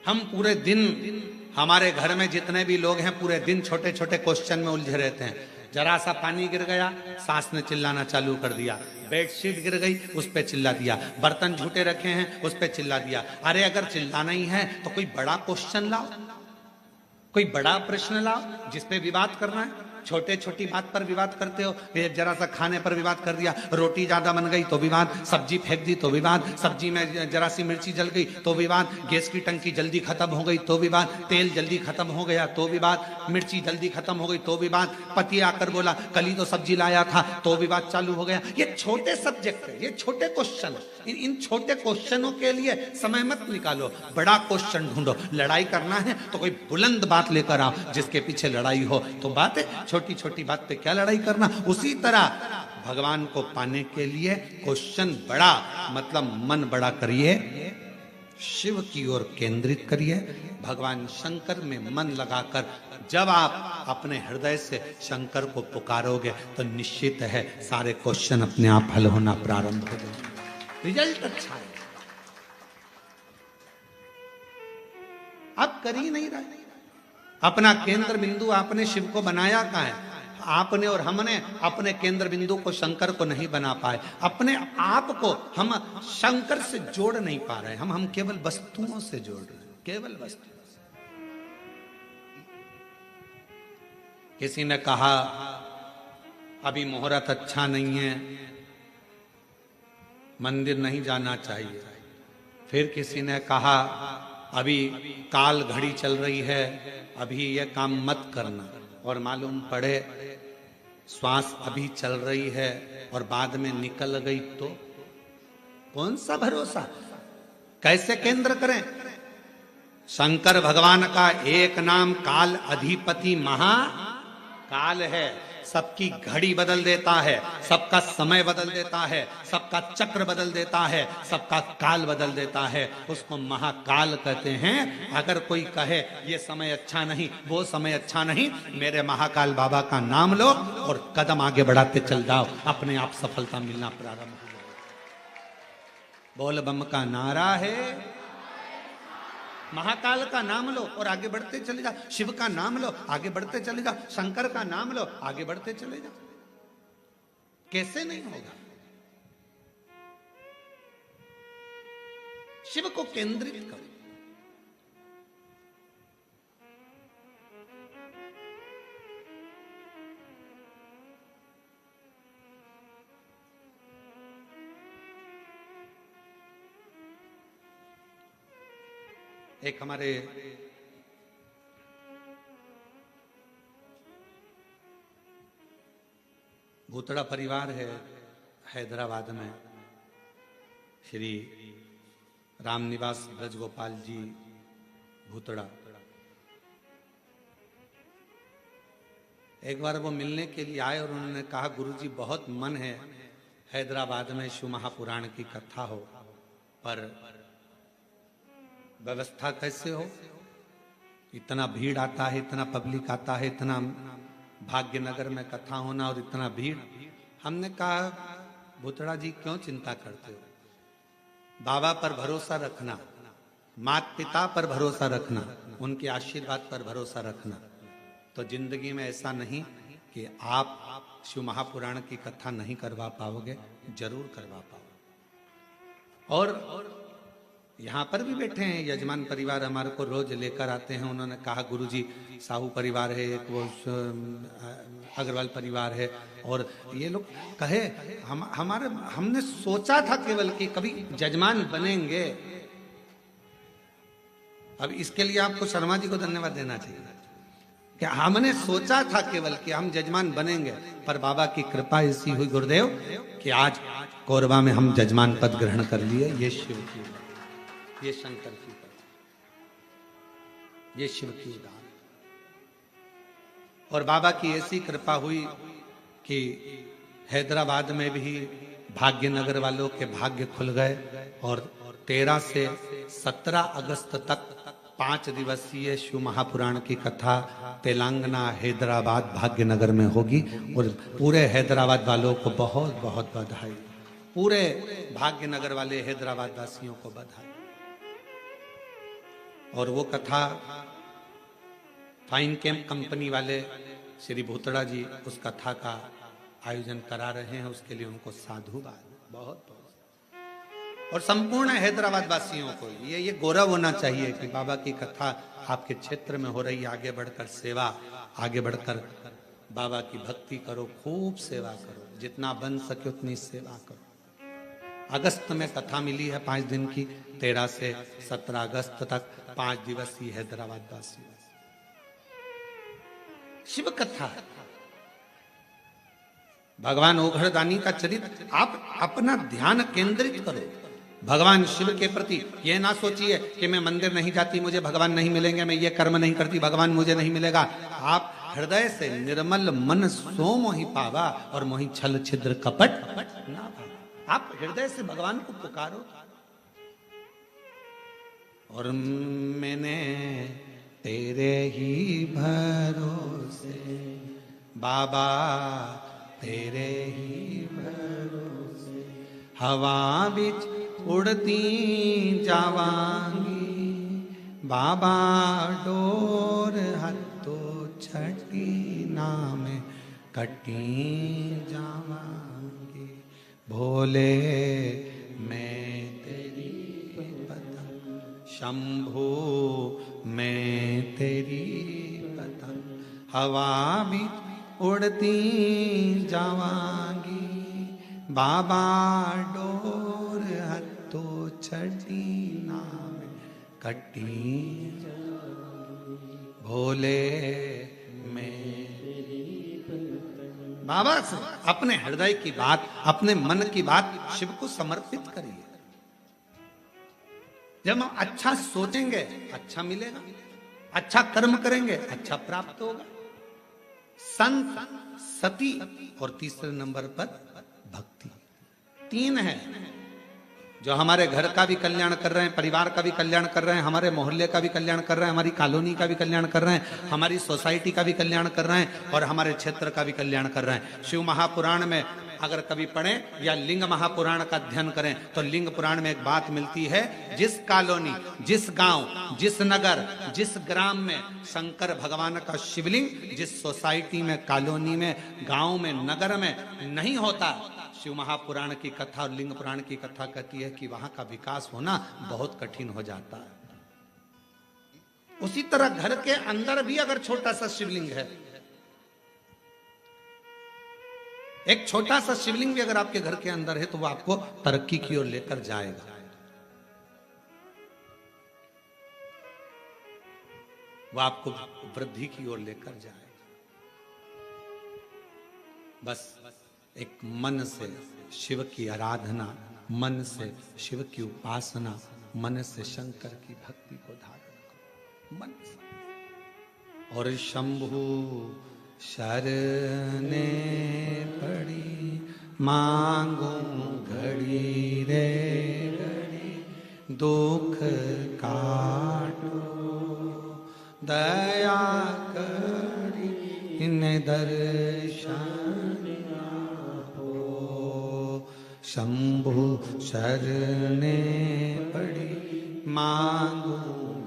हम पूरे दिन, हमारे घर में जितने भी लोग हैं पूरे दिन छोटे छोटे क्वेश्चन में उलझे रहते हैं। जरा सा पानी गिर गया, सास ने चिल्लाना चालू कर दिया, बेडशीट गिर गई, उस पे चिल्ला दिया, बर्तन झूठे रखे हैं, उस पे चिल्ला दिया। अरे अगर चिल्लाना ही है तो कोई बड़ा क्वेश्चन लाओ, कोई बड़ा प्रश्न लाओ जिसपे विवाद करना है। छोटे छोटी बात पर विवाद करते हो। जरा सा खाने पर विवाद कर दिया, रोटी ज्यादा बन गई तो विवाद, सब्जी फेंक दी तो विवाद, सब्जी में जरा सी मिर्ची जल गई तो विवाद, गैस की टंकी जल्दी खत्म हो गई तो विवाद, तेल जल्दी खत्म हो गया तो विवाद, मिर्ची जल्दी खत्म हो गई तो विवाद, पति आकर बोला कल ही तो सब्जी लाया था तो विवाद चालू हो गया। ये छोटे सब्जेक्ट है, ये छोटे क्वेश्चन। इन छोटे क्वेश्चनों के लिए समय मत निकालो, बड़ा क्वेश्चन ढूंढो। लड़ाई करना है तो कोई बुलंद बात लेकर आओ जिसके पीछे लड़ाई हो। तो बात है, छोटी छोटी बात पे क्या लड़ाई करना। उसी तरह भगवान को पाने के लिए क्वेश्चन बड़ा, मतलब मन बड़ा करिए, शिव की ओर केंद्रित करिए। भगवान शंकर में मन लगाकर जब आप अपने हृदय से शंकर को पुकारोगे तो निश्चित है सारे क्वेश्चन अपने आप हल होना प्रारंभ हो जाएंगे, रिजल्ट अच्छा है। आप कर ही नहीं रहे। अपना केंद्र बिंदु आपने शिव को बनाया कहाँ है? आपने और हमने अपने केंद्र बिंदु को शंकर को नहीं बना पाए। अपने आप को हम शंकर से जोड़ नहीं पा रहे। हम केवल वस्तुओं से जोड़ रहे हैं, केवल वस्तु। किसी ने कहा अभी मुहूर्त अच्छा नहीं है, मंदिर नहीं जाना चाहिए। फिर किसी ने कहा अभी काल घड़ी चल रही है, अभी ये काम मत करना। और मालूम पड़े श्वास अभी चल रही है और बाद में निकल गई तो कौन सा भरोसा? कैसे केंद्र करें? शंकर भगवान का एक नाम काल अधिपति महाकाल है। सबकी घड़ी बदल देता है, सबका समय बदल देता है, सबका चक्र बदल देता है, सबका काल बदल देता है। उसको महाकाल कहते हैं। अगर कोई कहे ये समय अच्छा नहीं, वो समय अच्छा नहीं, मेरे महाकाल बाबा का नाम लो और कदम आगे बढ़ाते चल जाओ, अपने आप सफलता मिलना प्रारंभ हो जाएगी। बोल बम का नारा है, महाकाल का नाम लो और आगे बढ़ते चले जाओ। शिव का नाम लो, आगे बढ़ते चले जाओ। शंकर का नाम लो, आगे बढ़ते चले जाओ। कैसे नहीं होगा? शिव को केंद्रित करो। एक हमारे भूतड़ा परिवार है हैदराबाद में, श्री रामनिवास ब्रजगोपाल जी भूतड़ा। एक बार वो मिलने के लिए आए और उन्होंने कहा गुरुजी बहुत मन है हैदराबाद में शिव महापुराण की कथा हो, पर व्यवस्था कैसे हो? इतना भीड़ आता है, इतना पब्लिक आता है, इतना भाग्यनगर में कथा होना और इतना भीड़। हमने कहा भूतड़ा जी क्यों चिंता करते हो? बाबा पर भरोसा रखना, माता पिता पर भरोसा रखना, उनके आशीर्वाद पर भरोसा रखना, तो जिंदगी में ऐसा नहीं कि आप शिव महापुराण की कथा नहीं करवा पाओगे, जरूर करवा पाओगे। और यहाँ पर भी बैठे हैं यजमान परिवार, हमारे को रोज लेकर आते हैं। उन्होंने कहा गुरुजी साहू परिवार है, एक वो अग्रवाल परिवार है, और ये लोग कहे हमने सोचा था केवल कि कभी जजमान बनेंगे। अब इसके लिए आपको शर्मा जी को धन्यवाद देना चाहिए कि हमने सोचा था केवल कि हम जजमान बनेंगे, पर बाबा की कृपा ऐसी हुई गुरुदेव कि आज कोरबा में हम जजमान पद ग्रहण कर लिए। ये शिव की, ये शंकर की, ये शिव की दान। और बाबा की ऐसी कृपा हुई कि हैदराबाद में भी भाग्यनगर वालों के भाग्य खुल गए और 13 से 17 अगस्त तक 5 दिवसीय शिव महापुराण की कथा तेलंगाना हैदराबाद भाग्यनगर में होगी। और पूरे हैदराबाद वालों को बहुत बहुत बधाई, पूरे भाग्यनगर वाले हैदराबाद वासियों को बधाई। और वो कथा फाइन कैंप कंपनी वाले श्री भूतड़ा जी उस कथा का आयोजन करा रहे हैं, उसके लिए उनको साधुवाद बहुत बहुत। और संपूर्ण हैदराबाद वासियों को ये गौरव होना चाहिए कि बाबा की कथा आपके क्षेत्र में हो रही है। आगे बढ़कर सेवा, आगे बढ़कर बाबा की भक्ति करो, खूब सेवा करो, जितना बन सके उतनी सेवा करो। अगस्त में कथा मिली है 5 दिन की, 13 से 17 अगस्त तक 5 दिवसीय हैदराबाद वासी शिव कथा। भगवान ओघड़दानी का चरित्र, आप अपना ध्यान केंद्रित करो भगवान शिव के प्रति। यह ना सोचिए कि मैं मंदिर नहीं जाती मुझे भगवान नहीं मिलेंगे, मैं ये कर्म नहीं करती भगवान मुझे नहीं मिलेगा। आप हृदय से निर्मल मन सो मोहि पावा और मोहि छल छिद्र कपट ना पावा। आप हृदय से भगवान को पुकारो। और मैंने तेरे ही भरोसे बाबा, तेरे ही भरोसे हवा बिच उड़ती जावांगी बाबा, डोर हत्तो छठी नाम कटी जावांगी। भोले मैं तेरी पतंग, शंभू मैं तेरी पतंग, हवा भी उड़ती जावांगी बाबा, डोर हत्तो छठी नाम कटी। भोले मैं बाबा से अपने हृदय की बात, अपने मन की बात शिव को समर्पित करिए। जब हम अच्छा सोचेंगे अच्छा मिलेगा, अच्छा कर्म करेंगे अच्छा प्राप्त होगा। संत, सती और तीसरे नंबर पर भक्ति, 3 है जो हमारे घर का भी कल्याण कर रहे हैं, परिवार का भी कल्याण कर रहे हैं, हमारे मोहल्ले का भी कल्याण कर रहे हैं, हमारी कॉलोनी का भी कल्याण कर रहे हैं, हमारी सोसाइटी का भी कल्याण कर रहे हैं और हमारे क्षेत्र का भी कल्याण कर रहे हैं। शिव महापुराण में अगर कभी पढ़ें या लिंग महापुराण का अध्ययन करें तो लिंग पुराण में एक बात मिलती है, जिस कॉलोनी, जिस गांव, जिस नगर, जिस ग्राम में शंकर भगवान का शिवलिंग जिस सोसाइटी में, कॉलोनी में, गांव में, नगर में नहीं होता, शिव महापुराण की कथा और लिंग पुराण की कथा कहती है कि वहां का विकास होना बहुत कठिन हो जाता है। उसी तरह घर के अंदर भी अगर छोटा सा शिवलिंग है, एक छोटा सा शिवलिंग भी अगर आपके घर के अंदर है तो वो आपको तरक्की की ओर लेकर जाएगा। वो आपको वृद्धि की ओर लेकर जाएगा। बस एक मन से शिव की आराधना, मन से शिव की उपासना, मन से शंकर की भक्ति को धारण करो, मन से। और शंभु शरणे पड़ी मांगो घड़ी रे घड़ी, दुख काटो दया करी इन दर्शन आपो। शंभु शरणे पड़ी मांगो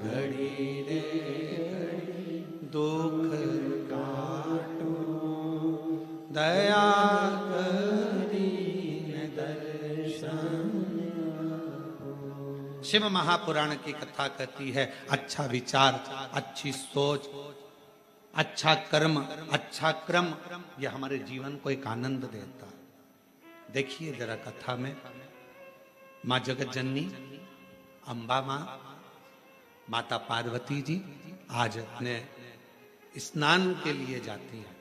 घड़ी रे घड़ी, दुख काटो दया करी इन दर्शन। शिव महापुराण की कथा कहती है अच्छा विचार, अच्छी सोच, अच्छा कर्म, अच्छा क्रम, यह हमारे जीवन को एक आनंद देता है। देखिए जरा कथा में माँ जगत जननी अम्बा माँ, माता पार्वती जी आज अपने स्नान के लिए जाती हैं।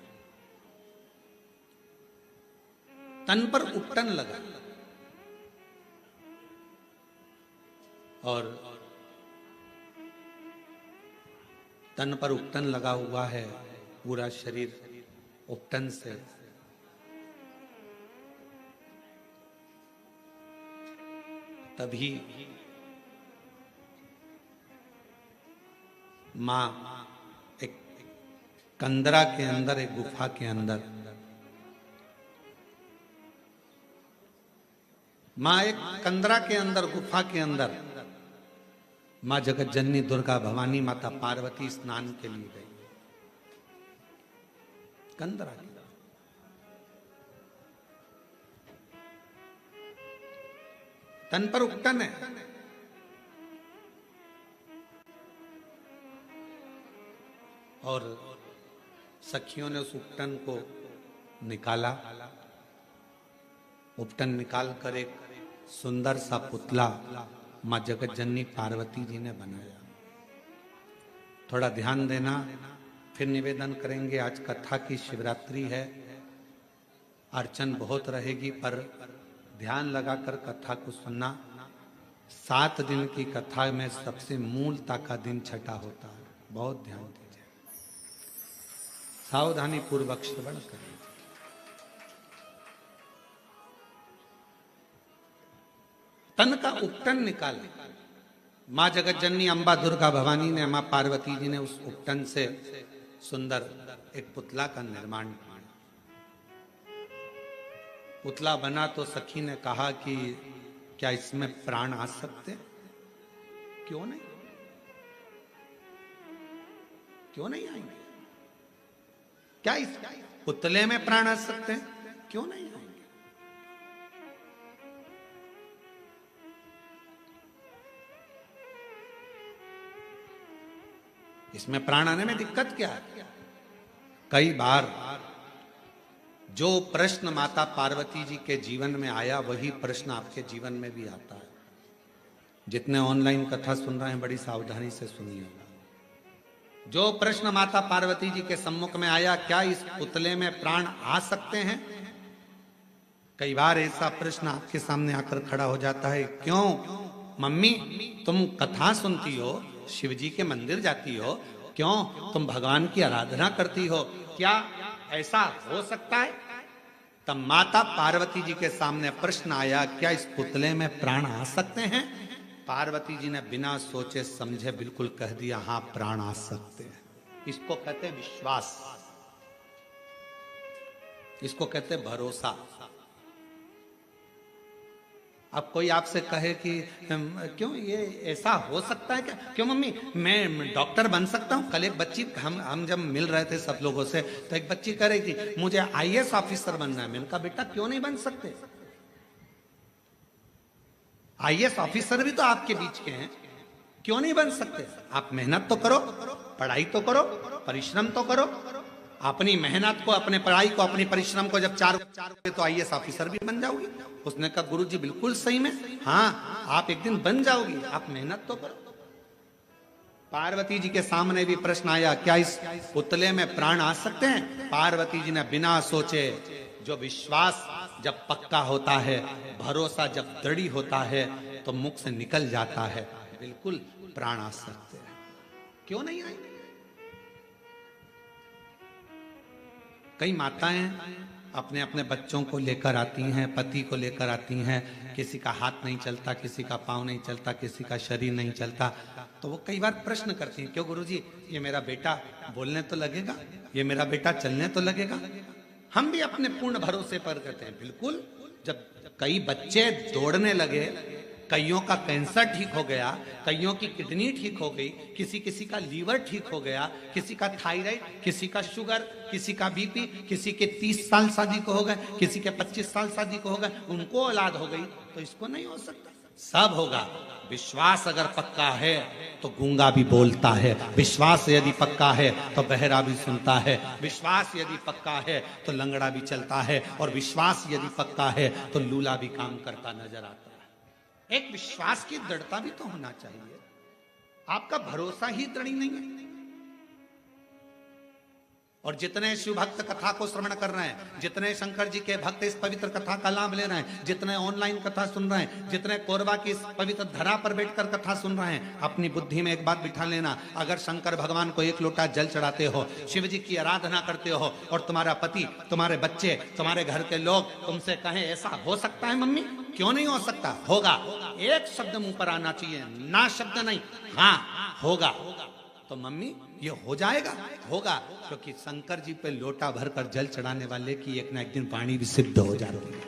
तन पर उपटन लगा और तन पर उपटन लगा हुआ है, पूरा शरीर उपटन से तभी मां एक कंदरा के अंदर, एक गुफा के अंदर, मां एक कंदरा के अंदर, गुफा के अंदर माँ जगत जननी दुर्गा भवानी माता पार्वती स्नान के लिए गई। कंदरा तन पर उकटन है, और सखियों ने उस उपटन को निकाला। उपटन निकाल कर एक सुंदर सा पुतला मां जगत जननी पार्वती जी ने बनाया। थोड़ा ध्यान देना, फिर निवेदन करेंगे। आज कथा की शिवरात्रि है, अर्चन बहुत रहेगी, पर ध्यान लगाकर कथा को सुनना। 7 दिन की कथा में सबसे मूलता का दिन छठा होता है, बहुत ध्यान दीजिए, सावधानी पूर्वक श्रवण करें। तन का उपटन निकाला। मां जगत जननी अम्बा दुर्गा भवानी ने, मां पार्वती जी ने उस उपटन से सुंदर एक पुतला का निर्माण किया। पुतला बना तो सखी ने कहा कि क्या इसमें प्राण आ सकते? क्यों नहीं, क्यों नहीं आएंगे? क्या इस पुतले में प्राण आ सकते हैं? क्यों नहीं आएंगे? इसमें प्राण आने में दिक्कत क्या है? कई बार जो प्रश्न माता पार्वती जी के जीवन में आया, वही प्रश्न आपके जीवन में भी आता है। जितने ऑनलाइन कथा सुन रहे हैं, बड़ी सावधानी से सुनिएगा। जो प्रश्न माता पार्वती जी के सम्मुख में आया, क्या इस पुतले में प्राण आ सकते हैं? कई बार ऐसा प्रश्न आपके सामने आकर खड़ा हो जाता है। क्यों मम्मी, तुम कथा सुनती हो, शिव जी के मंदिर जाती हो, क्यों तुम भगवान की आराधना करती हो, क्या ऐसा हो सकता है? तब माता पार्वती जी के सामने प्रश्न आया, क्या इस पुतले में प्राण आ सकते हैं? पार्वती जी ने बिना सोचे समझे बिल्कुल कह दिया, हां प्राण आ सकते हैं। इसको कहते हैं विश्वास, इसको कहते हैं भरोसा। अब कोई आपसे कहे कि क्यों ये ऐसा हो सकता है क्या? क्यों मम्मी, मैं डॉक्टर बन सकता हूं? कल एक बच्ची, हम जब मिल रहे थे सब लोगों से, तो एक बच्ची कह रही थी मुझे आईएएस ऑफिसर बनना है। मैंने कहा बेटा क्यों नहीं बन सकते? आईएएस ऑफिसर भी तो आपके बीच के हैं, क्यों नहीं बन सकते? आप मेहनत तो करो, पढ़ाई तो करो, परिश्रम तो करो। अपनी मेहनत को, अपने पढ़ाई को, अपनी परिश्रम को जब 4 तो आईएएस ऑफिसर भी बन जाओगी। उसने कहा गुरुजी बिल्कुल सही में, हाँ आप एक दिन बन जाओगी, आप मेहनत तो करो। पार्वती जी के सामने भी प्रश्न आया, क्या इस पुतले में प्राण आ सकते हैं? पार्वती जी ने बिना सोचे, जो विश्वास जब पक्का होता है, भरोसा जब दृढ़ होता है, तो मुख से निकल जाता है, बिल्कुल प्राण आ सकते हैं। क्यों नहीं आएंगे? कई माताएं अपने अपने बच्चों को लेकर आती हैं, पति को लेकर आती हैं, किसी का हाथ नहीं चलता, किसी का पांव नहीं चलता, किसी का शरीर नहीं चलता, तो वो कई बार प्रश्न करती हैं, क्यों गुरुजी, ये मेरा बेटा बोलने तो लगेगा, ये मेरा बेटा चलने तो लगेगा? हम भी अपने पूर्ण भरोसे पर कहते हैं बिल्कुल। जब कई बच्चे दौड़ने लगे, कईयों का कैंसर ठीक हो गया, कईयों की किडनी ठीक हो गई, किसी का लीवर ठीक हो गया, किसी का थायराइड, किसी का शुगर, किसी का बीपी, किसी के 30 साल शादी को हो गए, किसी के 25 साल शादी को हो गए, उनको औलाद हो गई, तो इसको नहीं हो सकता? सब होगा। विश्वास अगर पक्का है तो गूंगा भी बोलता है, विश्वास यदि पक्का है तो बहरा भी सुनता है, विश्वास यदि पक्का है तो लंगड़ा भी चलता है, और विश्वास यदि पक्का है तो लूला भी काम करता नजर आता है। एक विश्वास की दृढ़ता भी तो होना चाहिए। आपका भरोसा ही दृढ़ नहीं है। और जितने शिव भक्त कथा को श्रवण कर रहे हैं, जितने शंकर जी के भक्त इस पवित्र कथा का लाभ ले रहे हैं, जितने ऑनलाइन कथा सुन रहे हैं, जितने कोरबा की इस पवित्र धरा पर बैठकर कथा सुन रहे हैं, अपनी बुद्धि में एक बात बिठा लेना, अगर शंकर भगवान को 1 लोटा जल चढ़ाते हो, शिव जी की आराधना करते हो, और तुम्हारा पति, तुम्हारे बच्चे, तुम्हारे घर के लोग तुमसे कहें ऐसा हो सकता है मम्मी, क्यों नहीं हो सकता? होगा। एक शब्द मुंह पर आना चाहिए, ना शब्द नहीं, हाँ होगा। तो मम्मी ये हो जाएगा, होगा, क्योंकि शंकर जी पे लोटा भरकर जल चढ़ाने वाले की एक ना एक दिन वाणी भी सिद्ध हो जाती है।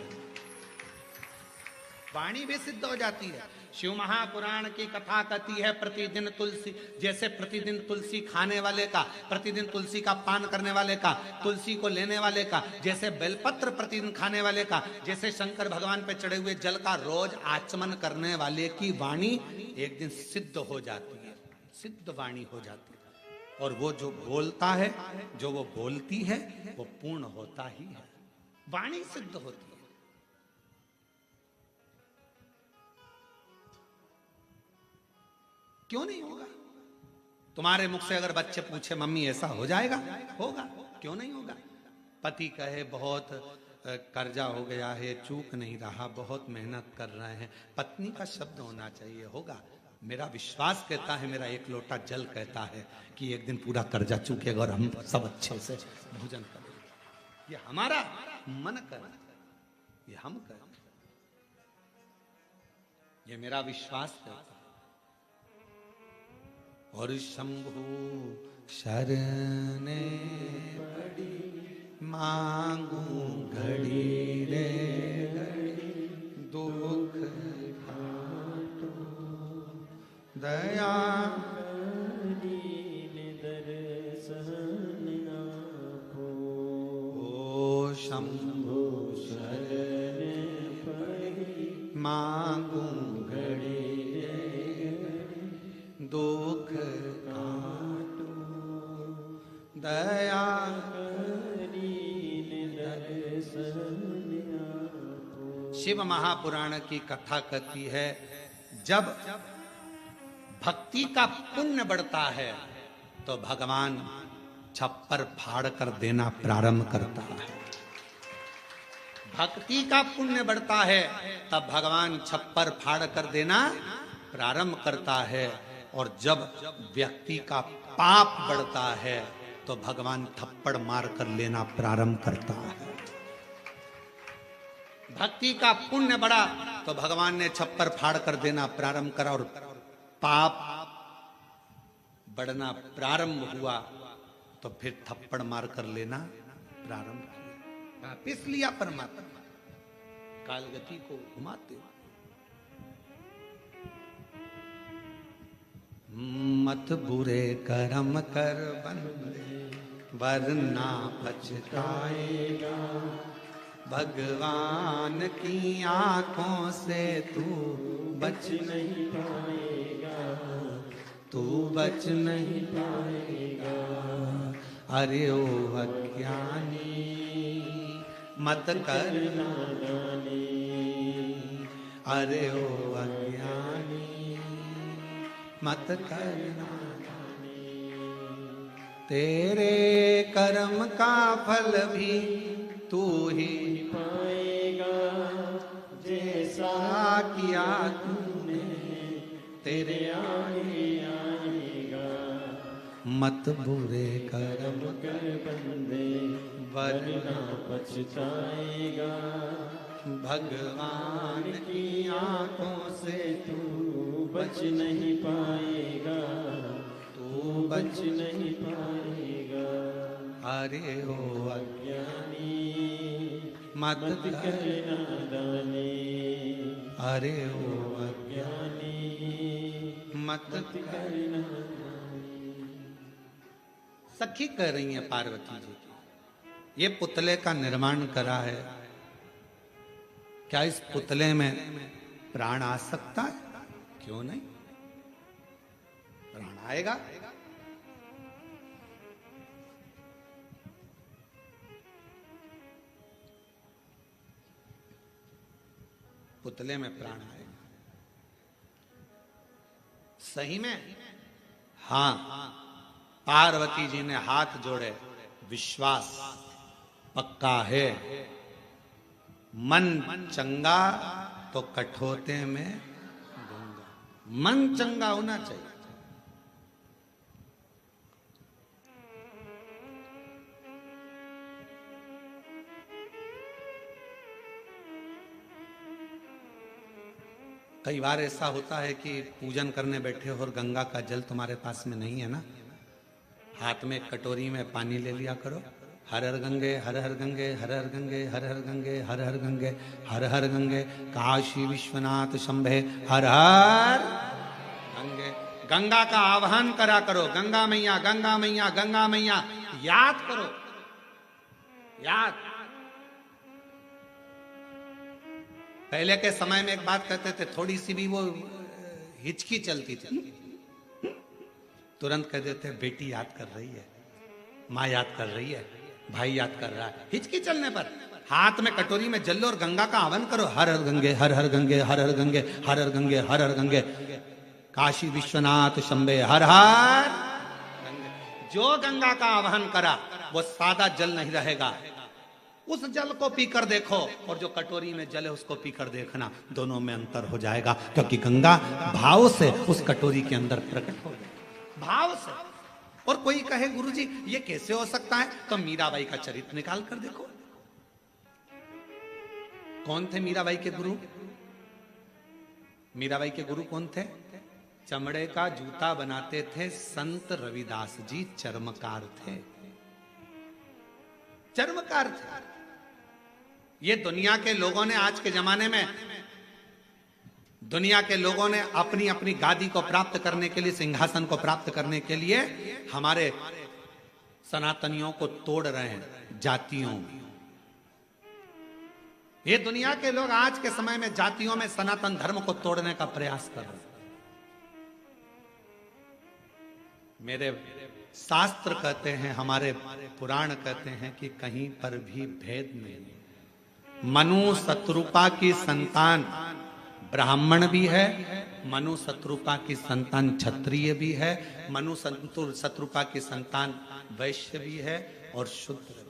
वाणी भी सिद्ध हो जाती है। शिव महापुराण की कथा कहती है प्रतिदिन तुलसी, जैसे प्रतिदिन तुलसी खाने वाले का, प्रतिदिन तुलसी का पान करने वाले का, तुलसी को लेने वाले का, जैसे बेलपत्र प्रतिदिन खाने वाले का, जैसे शंकर भगवान पे चढ़े हुए जल का रोज आचमन करने वाले की वाणी एक दिन सिद्ध हो जाती है, सिद्ध वाणी हो जाती है। और वो जो बोलता है, जो वो बोलती है, वो पूर्ण होता ही है, वाणी सिद्ध होती है। क्यों नहीं होगा? तुम्हारे मुख से अगर बच्चे पूछे मम्मी ऐसा हो जाएगा, होगा, क्यों नहीं होगा? पति कहे बहुत कर्जा हो गया है, चूक नहीं रहा, बहुत मेहनत कर रहे हैं, पत्नी का शब्द होना चाहिए, होगा। मेरा विश्वास कहता है, मेरा एक लोटा जल कहता है कि एक दिन पूरा कर्जा चूकेगा और हम सब अच्छे से भोजन करेंगे। ये हमारा मन कर, ये हम कर, ये मेरा विश्वास कहता है। और शंभु शरणे पड़ी मांगू घड़ी रे घड़ी, दुख काटो दया दर्शन आपो। ओ शंभु शरणे पड़ी मांगू घड़ी दुख काटो दया शिव महापुराण की कथा कहती है, जब भक्ति का पुण्य बढ़ता है तो भगवान छप्पर फाड़ कर देना प्रारंभ करता है। भक्ति का पुण्य बढ़ता है तब भगवान छप्पर फाड़ कर देना प्रारंभ करता है। और जब व्यक्ति का पाप बढ़ता है तो भगवान थप्पड़ मार कर लेना प्रारंभ करता है। भक्ति का पुण्य बढ़ा तो भगवान ने छप्पर फाड़ कर देना प्रारंभ करा, और पाप बढ़ना प्रारंभ हुआ तो फिर थप्पड़ मार कर लेना प्रारंभ किया। वापिस लिया परमात्मा, कालगति को घुमाते हुए। मत बुरे कर्म कर बंदे वरना पछताएगा, भगवान की आंखों से तू बच नहीं पाएगा, तू बच नहीं पाएगा। अरे ओ अज्ञानी मत कर नादानी, अरे ओ अज्ञानी मत करना, तेरे कर्म का फल भी तू ही पाएगा, जैसा किया तूने तेरे आगे आएगा। मत बुरे कर्म कर बंदे वरना पछताएगा, भगवान की आंखों से तू बच नहीं पाएगा, तू बच नहीं पाएगा। अरे ओ अज्ञानी मत कर नादानी, अरे ओ अज्ञानी मत कर नादानी। सखी कह रही है पार्वती जी, ये पुतले का निर्माण करा है, क्या इस पुतले में प्राण आ सकता है? क्यों नहीं, प्राण आएगा। पुतले में प्राण आएगा, सही में। हाँ, पार्वती जी ने हाथ जोड़े, विश्वास पक्का है। मन चंगा तो कठोते में दूंगा, मन चंगा होना चाहिए। कई बार ऐसा होता है कि पूजन करने बैठे हो और गंगा का जल तुम्हारे पास में नहीं है ना, हाथ में कटोरी में पानी ले लिया करो, हर हर गंगे हर हर गंगे हर हर गंगे हर हर गंगे हर हर गंगे हर हर गंगे काशी विश्वनाथ शंभे हर हर गंगे। गंगा का आह्वान करा करो, गंगा मैया गंगा मैया गंगा मैया याद करो, याद। पहले के समय में एक बात कहते थे, थोड़ी सी भी वो हिचकी चलती थी तुरंत कह देते बेटी याद कर रही है, माँ याद कर रही है, भाई याद कर रहा है। हिचकी चलने पर हाथ में कटोरी में जल लो और गंगा का आह्वान करो, हर हर गंगे हर हर गंगे हर हर गंगे हर हर गंगे हर हर गंगे काशी विश्वनाथ शंभे हर हर गंगे। जो गंगा का आह्वान करा वो सादा जल नहीं रहेगा, उस जल को पीकर देखो और जो कटोरी में जल है उसको पीकर देखना, दोनों में अंतर हो जाएगा, क्योंकि गंगा भाव से उस कटोरी के अंदर प्रकट हो गई, भाव से। और कोई कहे गुरुजी ये कैसे हो सकता है, तो मीराबाई का चरित्र निकाल कर देखो। कौन थे मीराबाई के गुरु? मीराबाई के गुरु कौन थे? चमड़े का जूता बनाते थे संत रविदास जी, चर्मकार थे, चर्मकार थे। ये दुनिया के लोगों ने, आज के जमाने में दुनिया के लोगों ने अपनी अपनी गादी को प्राप्त करने के लिए, सिंहासन को प्राप्त करने के लिए हमारे सनातनियों को तोड़ रहे हैं, जातियों। ये दुनिया के लोग आज के समय में जातियों में सनातन धर्म को तोड़ने का प्रयास कर रहे हैं। मेरे शास्त्र कहते हैं, हमारे पुराण कहते हैं कि कहीं पर भी भेद नहीं। मनु शत्रुपा की संतान ब्राह्मण भी है, मनु शत्रुपा की संतान क्षत्रिय भी है, मनु शत्रुपा की संतान वैश्य भी है और शूद्र भी।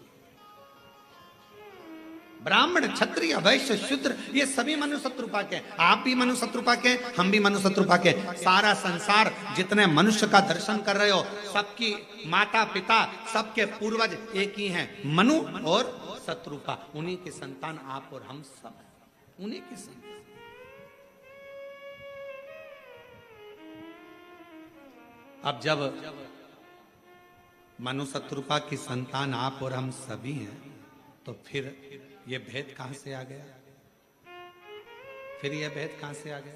ब्राह्मण क्षत्रिय वैश्य शूद्र ये सभी मनु शत्रुपा के। आप भी मनु शत्रुपा के, हम भी मनु शत्रुपा के। सारा संसार जितने मनुष्य का दर्शन कर रहे हो, सबकी माता पिता सबके पूर्वज एक ही हैं, मनु और शत्रुपा। उन्हीं की संतान आप और हम सब, उन्हीं की संतान। अब जब मनु शत्रुपा की संतान आप और हम सभी हैं, तो फिर ये भेद कहां से आ गया? फिर ये भेद कहां से आ गया?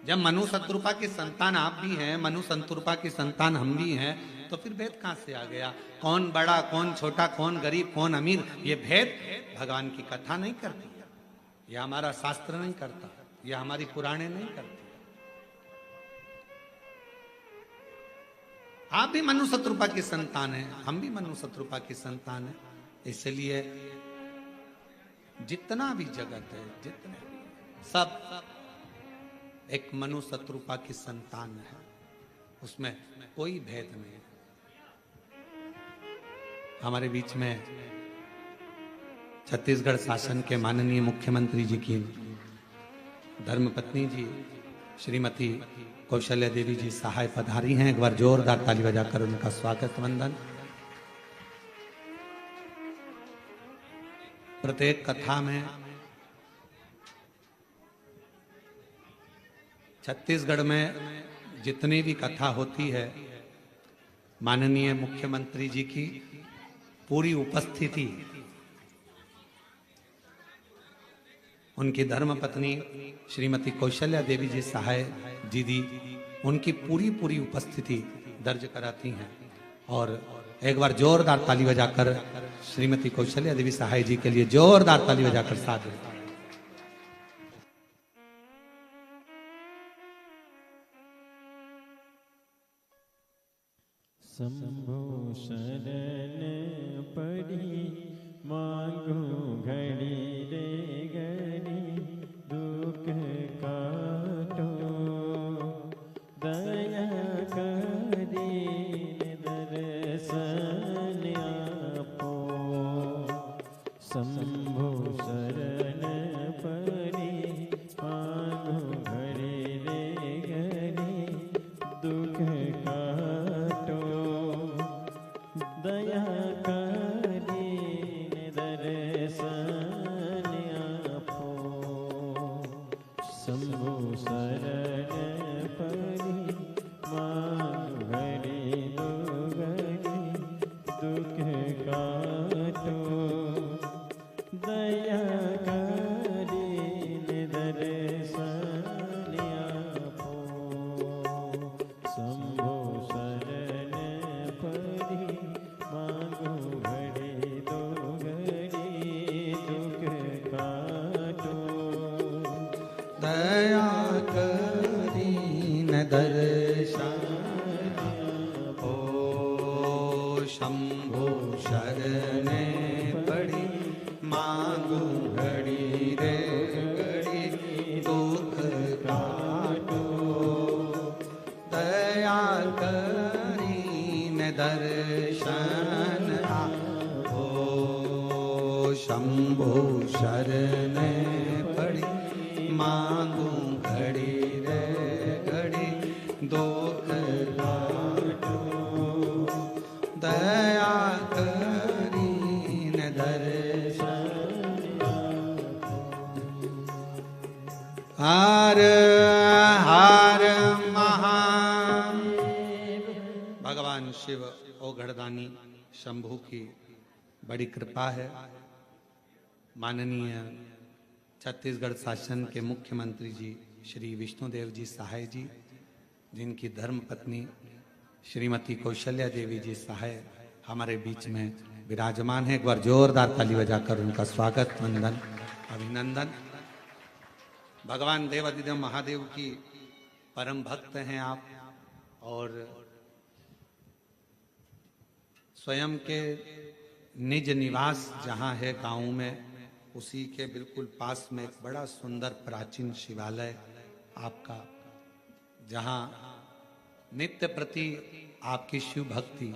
जब मनु शत्रुपा की संतान आप भी हैं, मनु शत्रुपा की संतान हम भी हैं, तो फिर भेद कहां से आ गया? कौन बड़ा कौन छोटा, कौन गरीब कौन अमीर, ये भेद भगवान की कथा नहीं करती, ये हमारा शास्त्र नहीं करता, ये हमारी पुराणे नहीं करती। आप भी मनु शत्रुपा की संतान है, हम भी मनु शत्रुपा की संतान है। इसलिए जितना भी जगत है, जितने सब एक मनु शत्रुपा की संतान है, उसमें कोई भेद नहीं। हमारे बीच में छत्तीसगढ़ शासन के माननीय मुख्यमंत्री जी की धर्मपत्नी जी श्रीमती कौशल्या देवी जी सहाय पधारी हैं। एक बार जोरदार ताली बजाकर उनका स्वागत वंदन। प्रत्येक कथा में छत्तीसगढ़ में जितनी भी कथा होती है, माननीय मुख्यमंत्री जी की पूरी उपस्थिति, उनकी धर्मपत्नी श्रीमती कौशल्या देवी जी सहाय दीदी, उनकी पूरी उपस्थिति दर्ज कराती हैं। और एक बार जोरदार ताली बजाकर श्रीमती कौशल्या देवी सहाय जी के लिए जोरदार ताली बजाकर साथ दें। शंभो शरण पड़ी मांगो घड़ी रे घड़ी, दुख काटो दया करी दर्शन आपो। शंभो शरण पड़ी मांगो घड़ी रे घड़ी, दुख काटो दया करी दर्शन आपो। शंभो शरण पड़ी दर्शन ओ शंभो शरणे पड़ी मांगू घड़ी रे घड़ी दुख काटो दया करीने दर्शन ओ शंभो शरणे पड़ी मांगू घड़ी रे घड़ी दुख काटो दया करीने दर्शन हर हर महादेव। भगवान शिव ओघड़दानी शंभू की बड़ी कृपा है। माननीय छत्तीसगढ़ शासन के मुख्यमंत्री जी श्री विष्णुदेव जी सहाय जी, जिनकी धर्मपत्नी श्रीमती कौशल्या देवी जी सहाय हमारे बीच में विराजमान है। एक बार जोरदार ताली बजाकर उनका स्वागत, वंदन, अभिनंदन। भगवान देवाधिदेव महादेव की परम भक्त हैं आप, और स्वयं के निज निवास जहाँ है गांव में, उसी के बिल्कुल पास में एक बड़ा सुंदर प्राचीन शिवालय आपका, जहाँ नित्य प्रति आपकी शिव भक्ति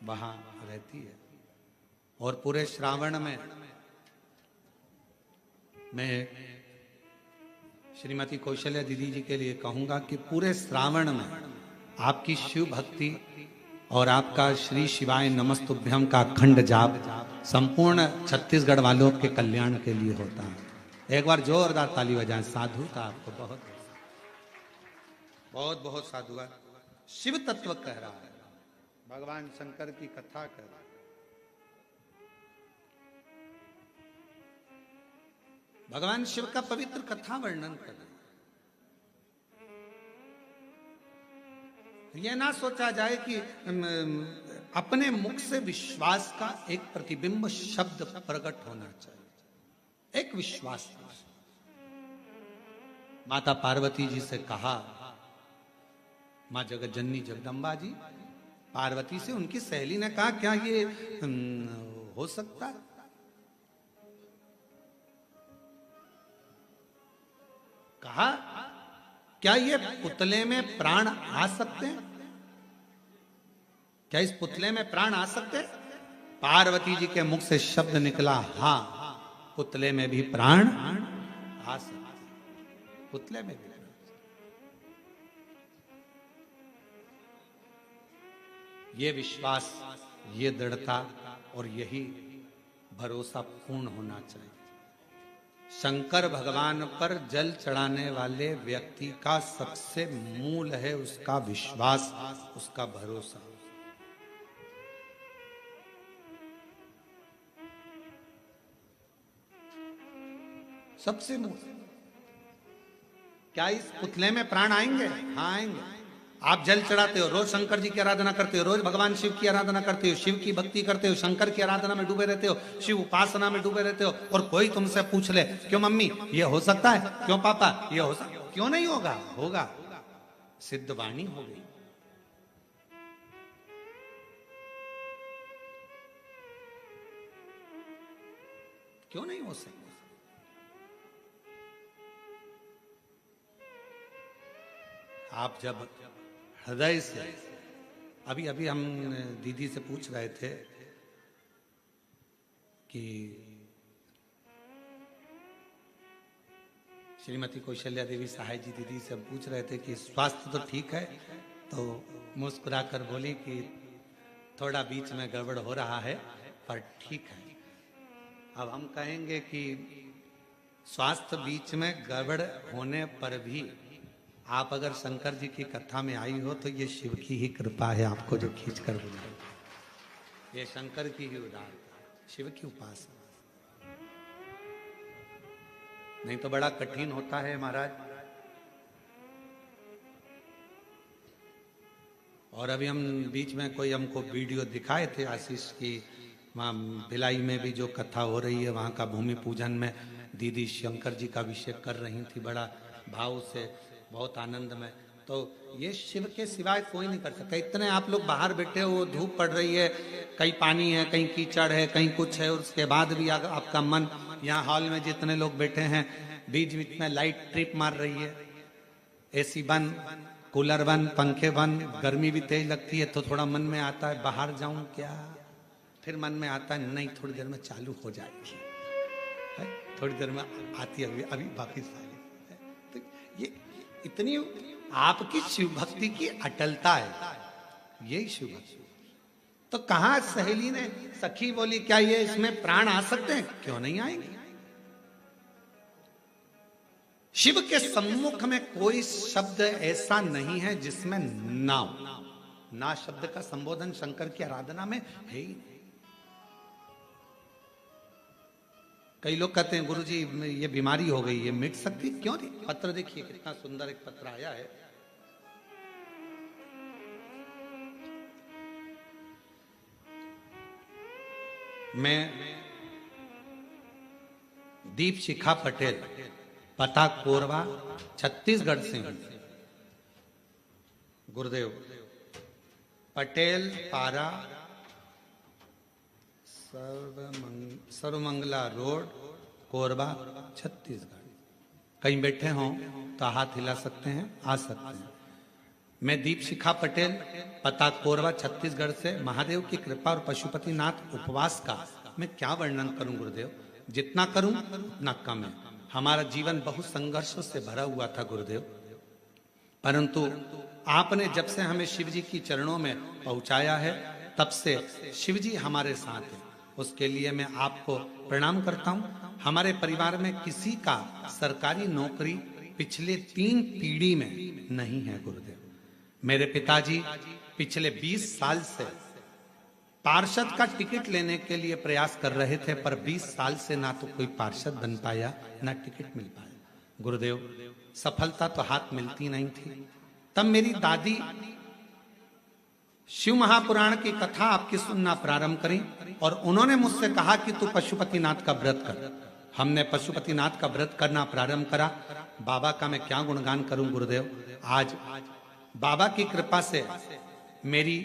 वहाँ रहती है। और पूरे श्रावण में मैं श्रीमती कौशल्या दीदी जी के लिए कहूंगा कि पूरे श्रावण में आपकी शिव भक्ति और आपका श्री शिवाय नमस्तुभ्यम का अखंड जाप संपूर्ण छत्तीसगढ़ वालों के कल्याण के लिए होता है। एक बार जोरदार ताली बजाएं। साधु था आपको बहुत बहुत बहुत साधुवाद। शिव तत्व कह रहा है, भगवान शंकर की कथा कह रहा है। भगवान शिव का पवित्र कथा वर्णन कर रहे हैं। यह ना सोचा जाए कि अपने मुख से विश्वास का एक प्रतिबिंब शब्द प्रकट होना चाहिए, एक विश्वास। माता पार्वती जी से कहा, माँ जगत जननी जगदम्बा जी पार्वती से, उनकी सहेली ने कहा क्या ये हो सकता है? कहा क्या ये पुतले में प्राण आ सकते हैं? क्या इस पुतले में प्राण आ सकते हैं? पार्वती जी के मुख से शब्द निकला, हाँ पुतले में भी प्राण आ सकते, पुतले में भी। ये विश्वास, ये दृढ़ता और यही भरोसा पूर्ण होना चाहिए। शंकर भगवान पर जल चढ़ाने वाले व्यक्ति का सबसे मूल है उसका विश्वास, उसका भरोसा। सबसे मूल। क्या इस पुतले में प्राण आएंगे? हाँ आएंगे। आप जल चढ़ाते हो, रोज शंकर जी की आराधना करते हो, रोज भगवान शिव की आराधना करते हो, शिव की भक्ति करते हो, शंकर की आराधना में डूबे रहते हो, शिव उपासना में डूबे रहते हो, और कोई तुमसे पूछ ले क्यों मम्मी ये हो सकता है, क्यों पापा ये हो सकता, क्यों नहीं होगा? होगा। सिद्ध वाणी हो गई। क्यों नहीं हो सकता? आप जब हृदय से, अभी अभी हम दीदी से पूछ रहे थे कि श्रीमती कौशल्या देवी सहाय जी दीदी से हम पूछ रहे थे कि स्वास्थ्य तो ठीक है, तो मुस्कुराकर बोली कि थोड़ा बीच में गड़बड़ हो रहा है पर ठीक है। अब हम कहेंगे कि स्वास्थ्य बीच में गड़बड़ होने पर भी आप अगर शंकर जी की कथा में आई हो तो ये शिव की ही कृपा है, आपको जो खींच कर बुलाए, ये शंकर की ही उदार, शिव की उपासना। नहीं तो बड़ा कठिन होता है महाराज। और अभी हम बीच में कोई हमको वीडियो दिखाए थे आशीष की, वहाँ भिलाई में भी जो कथा हो रही है, वहाँ का भूमि पूजन में दीदी शंकर जी का अभिषेक कर रही थी बड़ा भाव से, बहुत आनंद में। तो ये शिव के सिवाय कोई नहीं कर सकता। इतने आप लोग बाहर बैठे हो, धूप पड़ रही है, कहीं पानी है, कहीं कीचड़ है, कहीं कुछ है, उसके बाद भी आपका मन, यहाँ हॉल में जितने लोग बैठे हैं, बीच बीच में लाइट ट्रिप मार रही है, एसी बंद, कूलर बंद, पंखे बंद, गर्मी भी तेज लगती है, तो थोड़ा मन में आता है बाहर जाऊं क्या, फिर मन में आता है नहीं थोड़ी देर में चालू हो जाएगी, थोड़ी देर में आती है, अभी वापिस आएगी। तो ये इतनी आपकी शिव भक्ति की अटलता है, यही शिव भक्ति। तो कहा सहेली ने, सखी बोली क्या ये इसमें प्राण आ सकते हैं? क्यों नहीं आएंगे। शिव के सम्मुख में कोई शब्द ऐसा नहीं है जिसमें ना हो। ना शब्द का संबोधन शंकर की आराधना में है ही नहीं। कई लोग कहते हैं गुरुजी ये बीमारी हो गई, ये मिट सकती, क्यों नहीं। पत्र देखिए कितना सुंदर एक पत्र आया है। मैं दीप शिखा पटेल, पता कोरबा, छत्तीसगढ़ से हूं। गुरुदेव, पटेल पारा, सर्वमंगला रोड, कोरबा, छत्तीसगढ़। कहीं बैठे हों तो हाथ हिला सकते हैं, आ सकते हैं। मैं दीप शिखा पटेल, पता कोरबा, छत्तीसगढ़ से। महादेव की कृपा और पशुपतिनाथ उपवास का मैं क्या वर्णन करूं गुरुदेव, जितना करूं उतना कम है। हमारा जीवन बहुत संघर्षों से भरा हुआ था गुरुदेव, परंतु आपने जब से हमें शिव जी की चरणों में पहुंचाया है तब से शिव जी हमारे साथ हैं। उसके लिए मैं आपको प्रणाम करता हूं। हमारे परिवार में किसी का सरकारी नौकरी पिछले 3 पीढ़ी में नहीं है गुरुदेव। मेरे पिताजी पिछले 20 साल से पार्षद का टिकट लेने के लिए प्रयास कर रहे थे, पर 20 साल से ना तो कोई पार्षद बन पाया ना टिकट मिल पाया गुरुदेव। सफलता तो हाथ मिलती नहीं थी। तब मेरी दादी शिव महापुराण की कथा आपकी सुनना प्रारंभ करी और उन्होंने मुझसे कहा कि तू पशुपतिनाथ का व्रत कर। हमने पशुपतिनाथ का व्रत करना प्रारंभ करा। बाबा का मैं क्या गुणगान करूं गुरुदेव। आज बाबा की कृपा से मेरी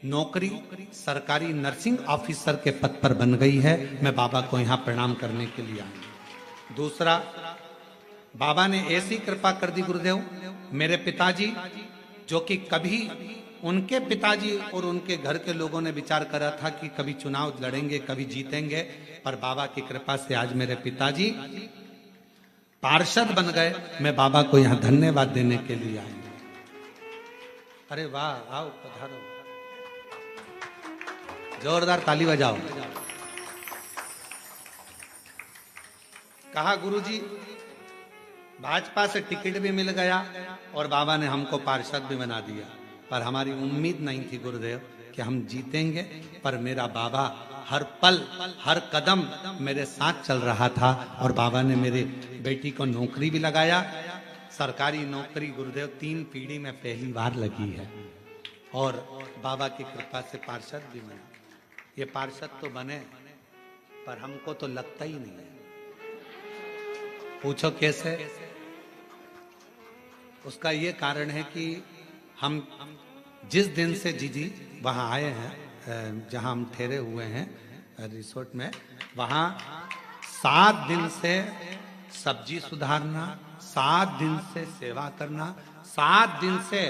नौकरी सरकारी नर्सिंग ऑफिसर के पद पर बन गई है। मैं बाबा को यहाँ प्रणाम करने के लिए आया। दूसरा, बाबा ने ऐसी कृपा कर दी गुरुदेव, मेरे पिताजी जो कि कभी उनके पिताजी और उनके घर के लोगों ने विचार करा था कि कभी चुनाव लड़ेंगे, कभी जीतेंगे, पर बाबा की कृपा से आज मेरे पिताजी पार्षद बन गए। मैं बाबा को यहाँ धन्यवाद देने के लिए आया। अरे वाह, आओ पधारो, जोरदार ताली बजाओ। कहा गुरुजी भाजपा से टिकट भी मिल गया और बाबा ने हमको पार्षद भी बना दिया, पर हमारी उम्मीद नहीं थी गुरुदेव कि हम जीतेंगे। पर मेरा बाबा हर पल हर कदम मेरे साथ चल रहा था और बाबा ने मेरे बेटी को नौकरी भी लगाया। सरकारी नौकरी गुरुदेव 3 पीढ़ी में पहली बार लगी है और बाबा की कृपा से पार्षद भी बना। ये पार्षद तो बने पर हमको तो लगता ही नहीं है। पूछो कैसे? उसका ये कारण है कि हम जिस दिन से जीजी वहाँ आए हैं, जहाँ हम ठहरे हुए हैं रिसोर्ट में, वहाँ 7 दिन से सब्जी सुधारना, 7 दिन से सेवा करना, 7 दिन से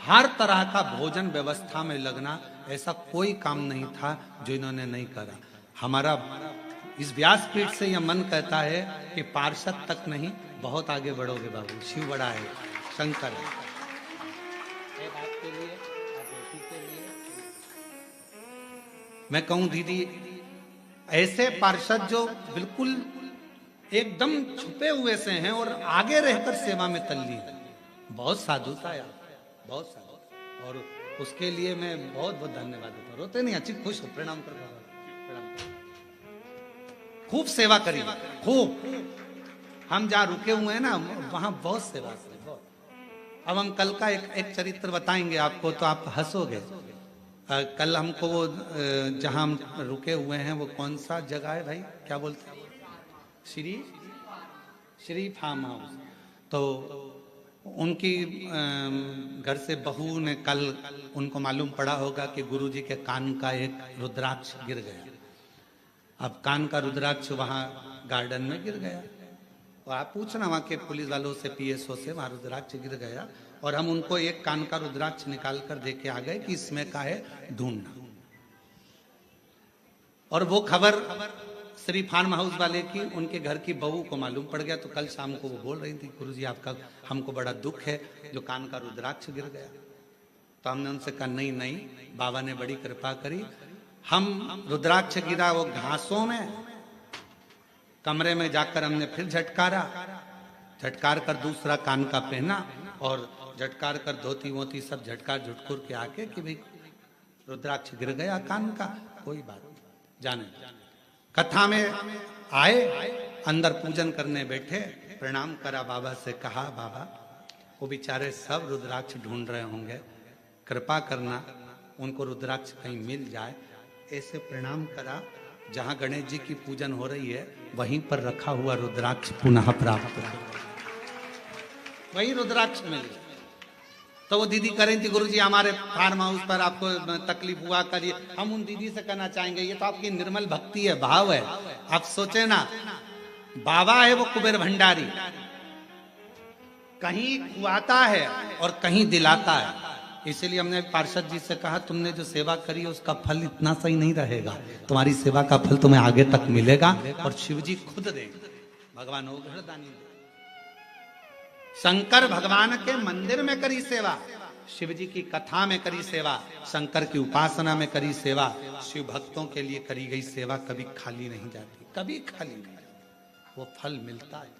हर तरह का भोजन व्यवस्था में लगना, ऐसा कोई काम नहीं था जो इन्होंने नहीं करा। हमारा इस व्यासपीठ से यह मन कहता है कि पार्षद तक नहीं, बहुत आगे बढ़ोगे बाबू। शिव बड़ा है, शंकर है। एक आपके लिए, बेटी के लिए मैं कहूं दीदी, ऐसे पार्षद जो बिल्कुल एकदम छुपे हुए से हैं और आगे रहकर सेवा में तल्लीन है, बहुत साधुता है, बहुत साधु। और उसके लिए मैं बहुत बहुत धन्यवाद देता हूँ। रोते नहीं, अच्छी खुश हो, प्रणाम कर, प्रणाम कर। खूब सेवा करी, खूब। हम जहाँ रुके हुए हैं ना वहां बहुत सेवा करी, बहुत। अब हम कल का एक चरित्र बताएंगे आपको तो आप हंसोगे। कल हमको वो जहाँ हम रुके हुए हैं वो कौन सा जगह है भाई, क्या बोलते हैं, श्री फार्म हाउस। तो उनकी घर से बहू ने कल, उनको मालूम पड़ा होगा कि गुरुजी के कान का एक रुद्राक्ष गिर गया। अब कान का रुद्राक्ष वहां गार्डन में गिर गया, और आप पूछना वहां के पुलिस वालों से, पीएसओ से, वहां रुद्राक्ष गिर गया, और हम उनको एक कान का रुद्राक्ष निकाल कर दे के आ गए कि इसमें का है ढूंढना। और वो खबर श्री फार्म हाउस वाले की उनके घर की बहू को मालूम पड़ गया, तो कल शाम को वो बोल रही थी, गुरुजी आपका, हमको बड़ा दुख है जो कान का रुद्राक्ष गिर गया। तो हमने उनसे कहा नहीं नहीं, बाबा ने बड़ी कृपा करी, हम रुद्राक्ष गिरा वो घासों में, कमरे में जाकर हमने फिर झटकार कर दूसरा कान का पहना, और झटकार कर धोती वोती सब झटकार झुटकुर के आके कि भाई रुद्राक्ष गिर गया कान का, कोई बात नहीं, जाने। कथा में आए, अंदर पूजन करने बैठे, प्रणाम करा, बाबा से कहा बाबा वो बेचारे सब रुद्राक्ष ढूंढ रहे होंगे, कृपा करना उनको रुद्राक्ष कहीं मिल जाए। ऐसे प्रणाम करा, जहां गणेश जी की पूजन हो रही है वहीं पर रखा हुआ रुद्राक्ष पुनः प्राप्त हुआ, वही रुद्राक्ष मिल गया। तो वो दीदी कह रही थी गुरुजी हमारे फार्म हाउस पर आपको तकलीफ हुआ करिए, हम उन दीदी से कहना चाहेंगे ये तो आपकी निर्मल भक्ति है, भाव है। आप सोचे ना, बाबा है वो कुबेर भंडारी, कहीं खुआता है और कहीं दिलाता है। इसलिए हमने पार्षद जी से कहा तुमने जो सेवा करी है उसका फल इतना सही नहीं रहेगा, तुम्हारी सेवा का फल तुम्हें आगे तक मिलेगा और शिव जी खुद देंगे। भगवान हो घरदानी। शंकर भगवान के मंदिर में करी सेवा, शिव जी की कथा में करी सेवा, शंकर की उपासना में करी सेवा, शिव भक्तों के लिए करी गई सेवा कभी खाली नहीं जाती, कभी खाली नहीं जाती, वो फल मिलता है।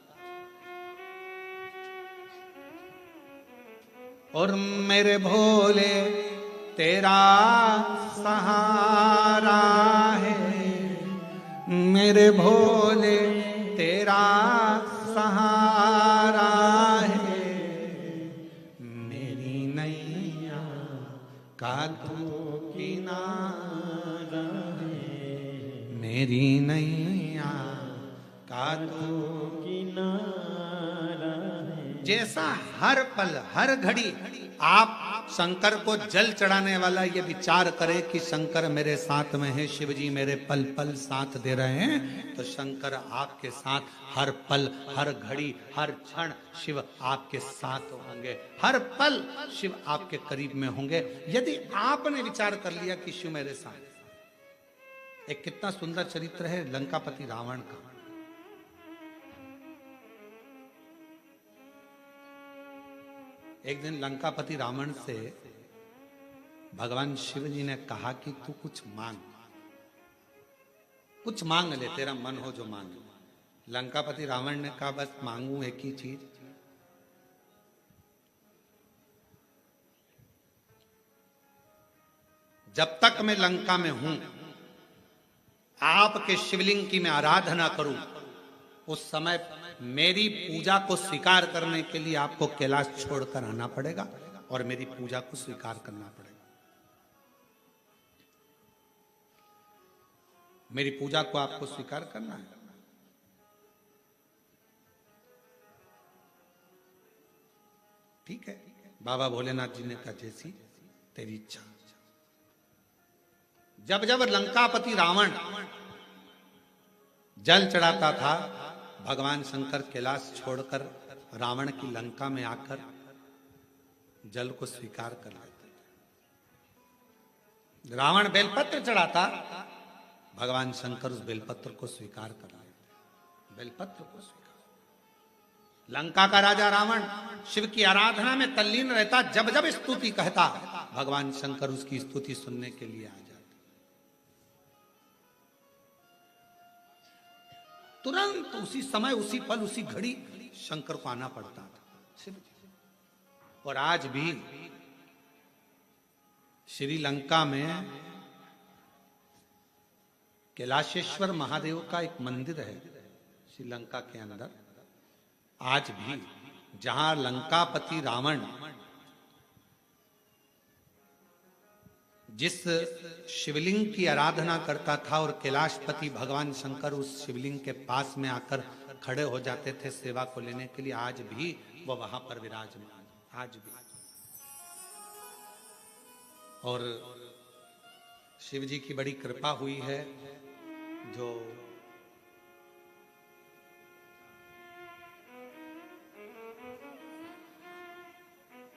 और मेरे भोले तेरा सहारा है, मेरे भोले तेरा सहारा है, मेरी नैया का तू किनारा है, मेरी नैया का तू किनारा है। जैसा हर पल हर घड़ी आप शंकर को जल चढ़ाने वाला ये विचार करे कि शंकर मेरे साथ में है, शिव जी मेरे पल पल साथ दे रहे हैं, तो शंकर आपके साथ हर पल हर घड़ी हर क्षण शिव आपके साथ होंगे, हर पल शिव आपके करीब में होंगे, यदि आपने विचार कर लिया कि शिव मेरे साथ। एक कितना सुंदर चरित्र है लंकापति रावण का। एक दिन लंकापति रावण से भगवान शिव जी ने कहा कि तू कुछ मांग ले, तेरा मन हो जो मांग। लंकापति रावण ने कहा बस मांगू एक ही चीज, जब तक मैं लंका में हूं आपके शिवलिंग की मैं आराधना करूं, उस समय मेरी पूजा को स्वीकार करने के लिए आपको कैलाश छोड़कर आना पड़ेगा और मेरी पूजा को स्वीकार करना पड़ेगा। मेरी पूजा को आपको स्वीकार करना है। ठीक है, बाबा भोलेनाथ जी ने कहा जैसी तेरी इच्छा। जब जब लंकापति रावण जल चढ़ाता था, भगवान शंकर कैलाश छोड़कर रावण की लंका में आकर जल को स्वीकार कर लेते। रावण बेलपत्र चढ़ाता, भगवान शंकर उस बेलपत्र को स्वीकार कर लेते, बेलपत्र को स्वीकार। लंका का राजा रावण शिव की आराधना में तल्लीन रहता, जब जब स्तुति कहता, भगवान शंकर उसकी स्तुति सुनने के लिए आ जाते। तुरंत उसी समय उसी पल उसी घड़ी शंकर को आना पड़ता था। और आज भी श्रीलंका में कैलाशेश्वर महादेव का एक मंदिर है श्रीलंका के अंदर। आज भी जहां लंकापति रावण जिस शिवलिंग की आराधना करता था और कैलाशपति भगवान शंकर उस शिवलिंग के पास में आकर खड़े हो जाते थे सेवा को लेने के लिए, आज भी वह वहां पर विराजमान आज भी। और शिव जी की बड़ी कृपा हुई है, जो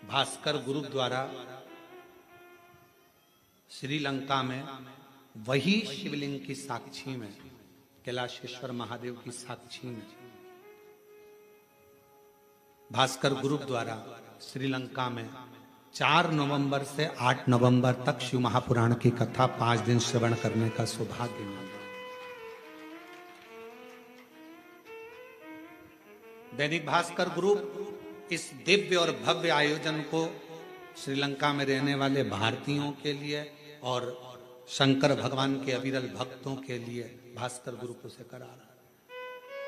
भास्कर ग्रुप द्वारा श्रीलंका में वही शिवलिंग की साक्षी में, कैलाशेश्वर महादेव की साक्षी में, भास्कर ग्रुप द्वारा श्रीलंका में 4 नवंबर से 8 नवंबर तक शिव महापुराण की कथा 5 दिन श्रवण करने का सौभाग्य मिला। दैनिक भास्कर ग्रुप इस दिव्य और भव्य आयोजन को श्रीलंका में रहने वाले भारतीयों के लिए और शंकर भगवान के अविरल भक्तों के लिए भास्कर ग्रुप से करा रहा है।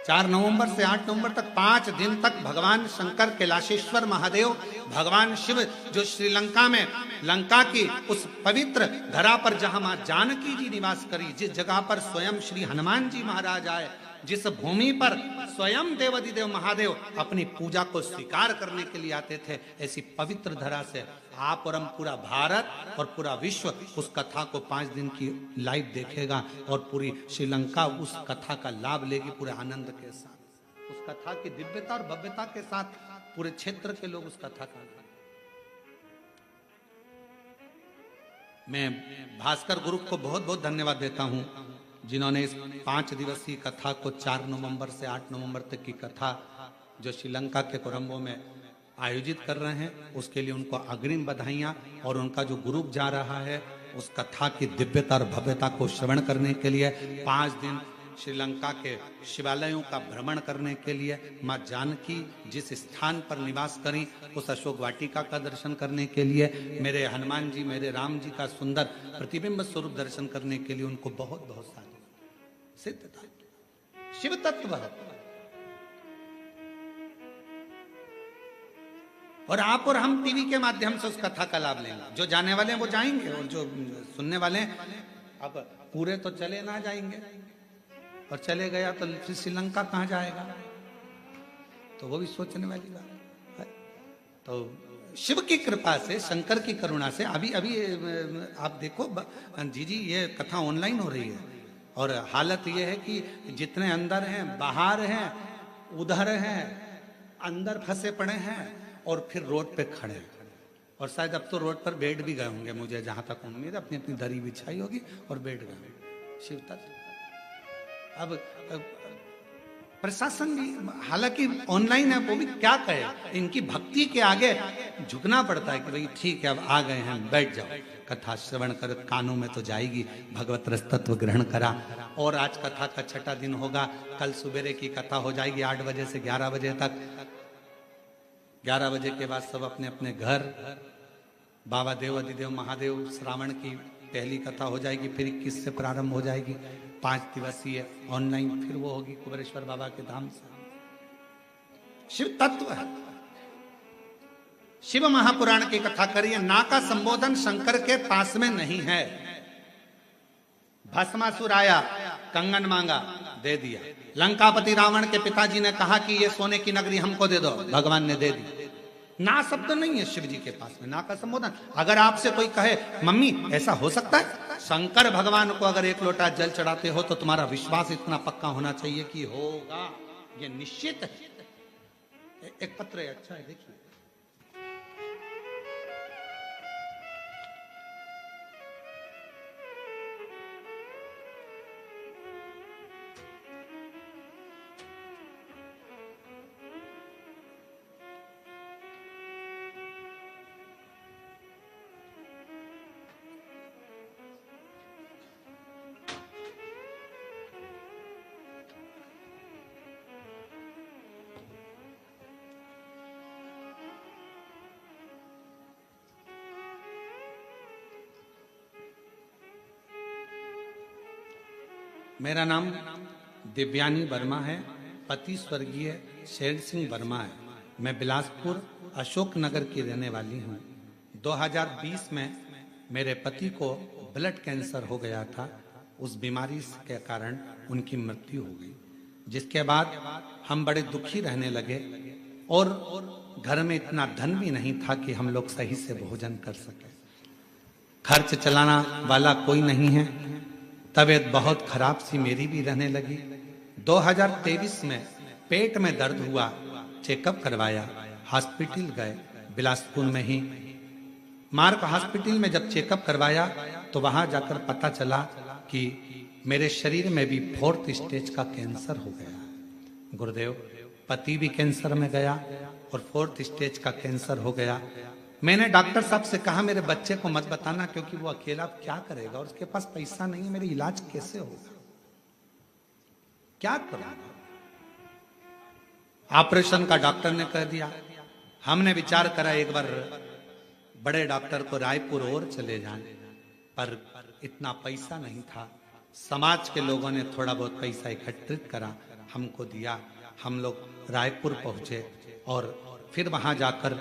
4 नवंबर से 8 नवंबर तक 5 दिन तक भगवान शंकर, कैलाशेश्वर महादेव, भगवान शिव जो श्रीलंका में लंका की उस पवित्र धरा पर जहां मां जानकी जी निवास करी, जिस जगह पर स्वयं श्री हनुमान जी महाराज आए, जिस भूमि पर स्वयं देवाधिदेव महादेव अपनी पूजा को स्वीकार करने के लिए आते थे, ऐसी पवित्र धरा से आप और हम पूरा भारत और पूरा विश्व उस कथा को 5 दिन की लाइव देखेगा और पूरी श्रीलंका उस कथा का लाभ लेगी पूरे आनंद के साथ। उस कथा की दिव्यता और भव्यता के साथ पूरे क्षेत्र के लोग उस कथा का लाभ। मैं भास्कर ग्रुप को बहुत बहुत धन्यवाद देता हूं, जिन्होंने इस 5 दिवसीय कथा को 4 नवंबर से 8 नवंबर तक की कथा जो श्रीलंका के कोलंबो में आयोजित कर रहे हैं, उसके लिए उनको अग्रिम बधाइयां। और उनका जो ग्रुप जा रहा है उस कथा की दिव्यता और भव्यता को श्रवण करने के लिए 5 दिन श्रीलंका के शिवालयों का भ्रमण करने के लिए, मां जानकी जिस स्थान पर निवास करी उस अशोक वाटिका का दर्शन करने के लिए, मेरे हनुमान जी, मेरे राम जी का सुंदर प्रतिबिंब स्वरूप दर्शन करने के लिए उनको बहुत बहुत सारी सिद्धता। शिव तत्व है और आप और हम टीवी के माध्यम से उस कथा का लाभ लेंगे। जो जाने वाले हैं वो जाएंगे और जो सुनने वाले हैं, अब पूरे तो चले ना जाएंगे और चले गया तो फिर श्रीलंका कहां जाएगा, तो वो भी सोचने वाली बात है। तो शिव की कृपा से, शंकर की करुणा से अभी आप देखो जी ये कथा ऑनलाइन हो रही है और हालत ये है कि जितने अंदर हैं, बाहर हैं, उधर हैं, अंदर फंसे पड़े हैं और फिर रोड पे खड़े हैं। और शायद अब तो रोड पर बैठ भी गए होंगे, मुझे जहां तक उम्मीद, अपनी अपनी दरी बिछाई होगी और बैठ गए। शिव तत्व अब प्रशासन भी हालांकि ऑनलाइन है, वो भी क्या कहे, इनकी भक्ति के आगे झुकना पड़ता है कि भाई ठीक है अब आ गए हैं, बैठ जाओ, कथा श्रवण कर, कानों में तो जाएगी, भगवत रस तत्व ग्रहण करा। और आज कथा का 6ठा दिन होगा, कल सुबेरे की कथा हो जाएगी 8 बजे से 11 बजे तक। 11 बजे के बाद सब अपने अपने घर, बाबा देव अधिदेव महादेव श्रावण की पहली कथा हो जाएगी, फिर 21 से प्रारंभ हो जाएगी 5 दिवसीय ऑनलाइन, फिर वो होगी कुबेरेश्वर बाबा के धाम से। शिव तत्व है। शिव महापुराण की कथा करिए, ना का संबोधन शंकर के पास में नहीं है। भस्मासुर आया, कंगन मांगा, दे दिया। लंकापति रावण के पिताजी ने कहा कि ये सोने की नगरी हमको दे दो, भगवान ने दे दी। ना शब्द नहीं है शिव जी के पास में, ना का संबोधन। अगर आपसे कोई कहे मम्मी ऐसा हो सकता है, शंकर भगवान को अगर 1 लोटा जल चढ़ाते हो तो तुम्हारा विश्वास इतना पक्का होना चाहिए कि होगा, ये निश्चित है। एक पत्र है, अच्छा है, देखिए। मेरा नाम दिव्यानी वर्मा है, पति स्वर्गीय शेर सिंह वर्मा है। मैं बिलासपुर अशोक नगर की रहने वाली हूँ। 2020 में मेरे पति को ब्लड कैंसर हो गया था, उस बीमारी के कारण उनकी मृत्यु हो गई, जिसके बाद हम बड़े दुखी रहने लगे। और घर में इतना धन भी नहीं था कि हम लोग सही से भोजन कर सके। खर्च चलाना वाला कोई नहीं है। तबीयत बहुत खराब सी मेरी भी रहने लगी। 2023 में पेट में दर्द हुआ, चेकअप करवाया, हॉस्पिटल गए बिलासपुर में ही। मार्क हॉस्पिटल में जब चेकअप करवाया तो वहां जाकर पता चला कि मेरे शरीर में भी 4th स्टेज का कैंसर हो गया। गुरुदेव, पति भी कैंसर में गया और 4th स्टेज का कैंसर हो गया। मैंने डॉक्टर साहब से कहा मेरे बच्चे को मत बताना, क्योंकि वो अकेला क्या करेगा और उसके पास पैसा नहीं है, मेरी इलाज कैसे होगा, क्या करूंगा। ऑपरेशन का डॉक्टर ने कह दिया। हमने विचार करा एक बार बड़े डॉक्टर को रायपुर और चले जाएं, पर इतना पैसा नहीं था। समाज के लोगों ने थोड़ा बहुत पैसा एकत्रित करा, हमको दिया। हम लोग रायपुर पहुंचे और फिर वहां जाकर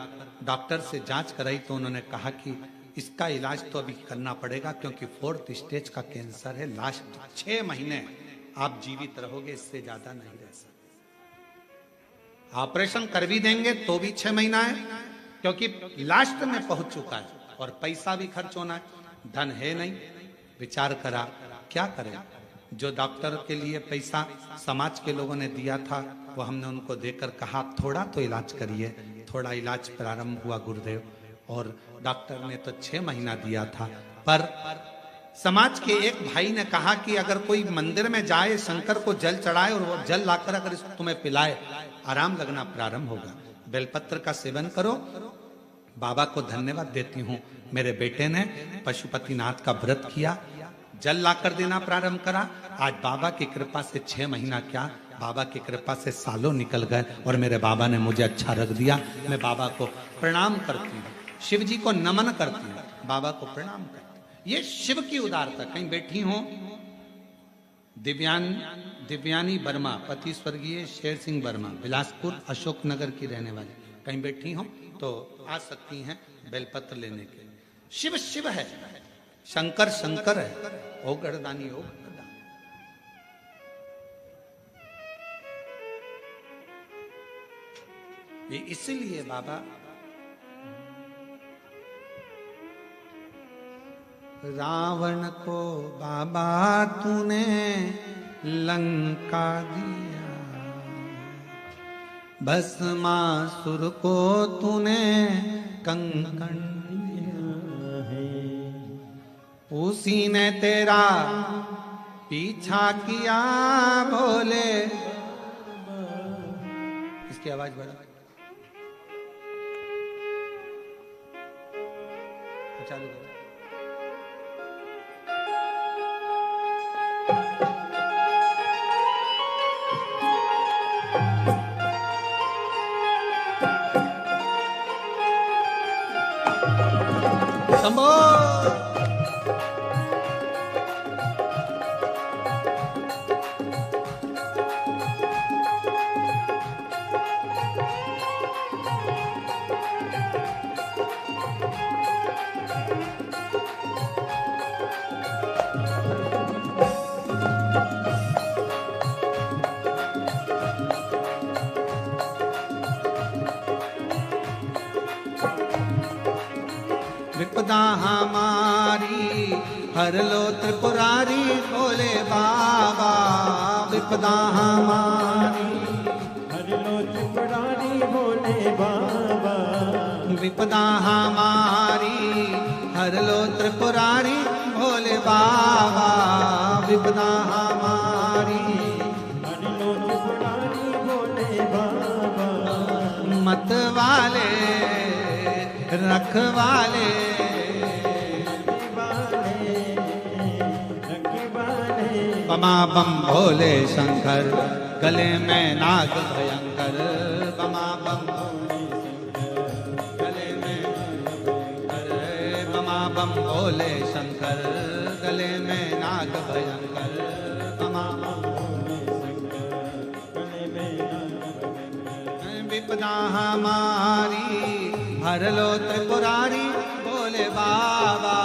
डॉक्टर से जांच कराई तो उन्होंने कहा कि इसका इलाज तो अभी करना पड़ेगा, क्योंकि 4th स्टेज का कैंसर है। लास्ट 6 महीने आप जीवित रहोगे, इससे ज्यादा नहीं रह सकते। ऑपरेशन कर भी देंगे तो भी 6 महीना है, क्योंकि लास्ट में पहुंच चुका है और पैसा भी खर्च होना है, धन है नहीं। विचार करा क्या करें। जो डॉक्टर के लिए पैसा समाज के लोगों ने दिया था वो हमने उनको देकर कहा थोड़ा तो इलाज करिए। थोड़ा इलाज प्रारंभ हुआ गुरुदेव, और डॉक्टर ने तो 6 महीना दिया था। पर समाज के एक भाई ने कहा कि अगर कोई मंदिर में जाए, शंकर को जल चढ़ाए और वो जल लाकर अगर इसको तुम्हें पिलाए, आराम लगना प्रारंभ होगा। बेलपत्र का सेवन करो। बाबा को धन्यवाद देती हूँ, मेरे बेटे ने पशुपतिनाथ का व्रत किया, जल लाकर देना प्रारंभ करा। आज बाबा की कृपा से 6 महीना क्या, बाबा की कृपा से सालों निकल गए और मेरे बाबा ने मुझे अच्छा रख दिया। मैं बाबा को प्रणाम करती हूँ, शिव जी को नमन करती हूँ, बाबा को प्रणाम करती हूँ। ये शिव की उदारता। कहीं बैठी हो दिव्यानी वर्मा, पति स्वर्गीय शेर सिंह वर्मा, बिलासपुर अशोक नगर की रहने वाली, कहीं बैठी हो तो आ सकती हैं बेलपत्र लेने के लिए। शिव शिव है, शंकर शंकर है, ओ गणदानी ओ गणदानी। ये इसीलिए बाबा रावण को बाबा तूने लंका दिया, भस्मासुर को तूने कंकण दिया है, उसी ने तेरा पीछा किया बोले। इसकी आवाज बढ़ा, चालू करो। शंभो विपदा हमारी हर लो त्रिपुरारी बोले बाबा, विपदा हमारी हर लो त्रिपुरारी बोले बाबा, विपदा हमारी हर लो त्रिपुरारी बोले बाबा, विपदा हमारी हर लो त्रिपुरारी बोले बाबा, मत वाले रखवाले बमा बम भोले शंकर, गले में नाग भयंकर, बमा बम भोले शंकर, गले में नाग, बमा बम भोले शंकर, गले में नाग भयंकर, बमा बम भोले शंकर, गले में नाग भयंकर। विपदा हमारी हर लो त्रिपुरारी बोले बाबा,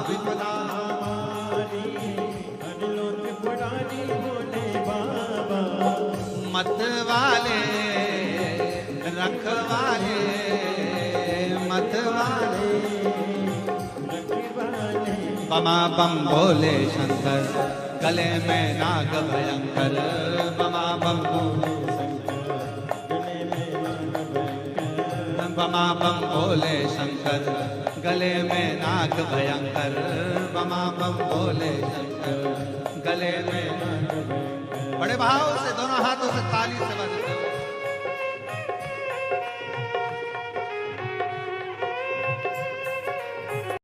विपदा हमारी हर लो त्रिपुरारी बोले बाबा, मत वाले रखवाले मतवाले बमा बम भोले शंकर गले में नाग भयंकर बमा बम बमा बम भोले शंकर गले में नाग भयंकर बमा बम भोले शंकर गले में। बड़े भाव से दोनों हाथों से ताली से बजाते